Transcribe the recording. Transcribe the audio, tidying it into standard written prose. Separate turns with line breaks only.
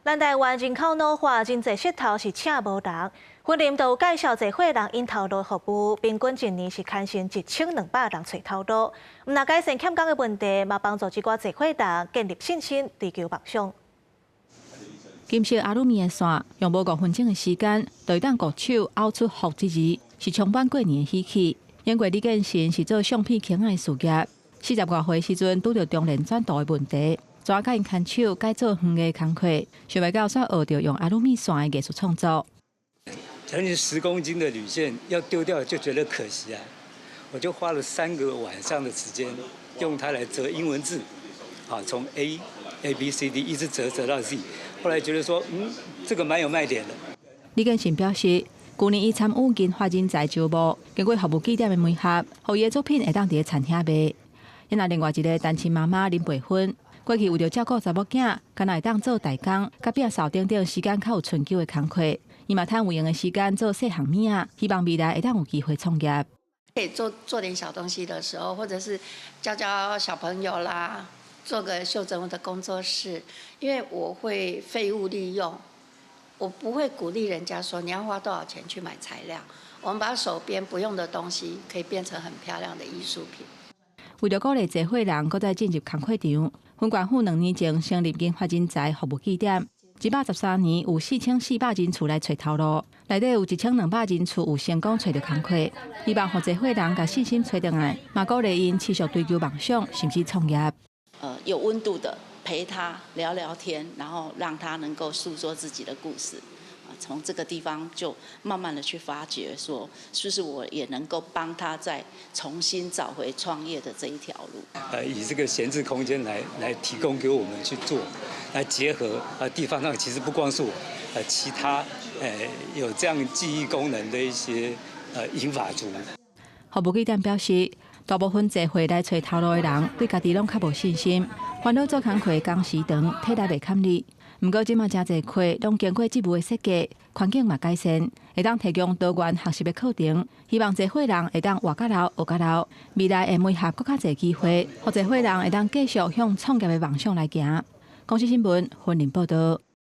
咱台湾人口老化，真侪舌头是请无人。婚林就有介绍一伙人因头路服务，平均一年是牵成1200人找头路。若改善欠工的问题，嘛帮助一寡一伙人建立信心，追求梦想。
金色阿鲁米的线，用无5分钟的时间，就会当鼓手拗出福字字，是充满过年的喜气。英国李建成是做相片倾爱事业，40多岁时阵拄着中年转度的问题，怎甲因牵手改做园艺工课，想袂到煞学着用阿鲁米线的艺术创作。
将近10公斤的铝线要丢掉，就觉得可惜啊！我就花了3个晚上的时间，用它来折英文字，从 A、B、C、D 一直折到 Z。后来觉得说，这个蛮有卖点的。
李建成表示，去年伊参与金发人才招募，经过服务据点的媒合，互伊的作品会当伫餐厅卖。因另外一个单亲妈妈林培芬，过去为着照顾查某囝，敢若会当做代工，甲摒扫等等时间较有春秋的工课。伊嘛趁有闲的时间做细项物仔，希望未来会当有机会创业。
可以做点小东西的时候，或者是教小朋友啦，做个袖珍的工作室。因为我会废物利用，我不会鼓励人家说你要花多少钱去买材料。我们把手边不用的东西可以变成很漂亮的艺术品。
为了鼓励这伙人搁再进入工课场，分管府2年前成立金发人才服务据点。113年有4400人厝来找头路，内底有1200人厝有成功找到工课，希望让这伙人甲信心找回来，嘛鼓励因持续追求梦想，甚至创业。
有温度的陪他聊聊天，然后让他能够诉说自己的故事。从这个地方就慢慢的去发掘，说是不是我也能够帮他再重新找回创业的这一条路。
以这个闲置空间来提供给我们去做，来结合地方上其实不光是我，其他有这样记忆功能的一些银发族。
服务据点表示，大部分坐回来找头路的人对家己拢较无信心，烦恼做工课工时长，体力袂堪力。不过，即马真侪课拢经过职务的设计，环境嘛改善，会当提供多元学习的课程。希望这伙人会当活甲老学甲老，未来会媒合更较侪机会，或这伙人会当继续向创业的梦想来行。公司新闻，婚林报道。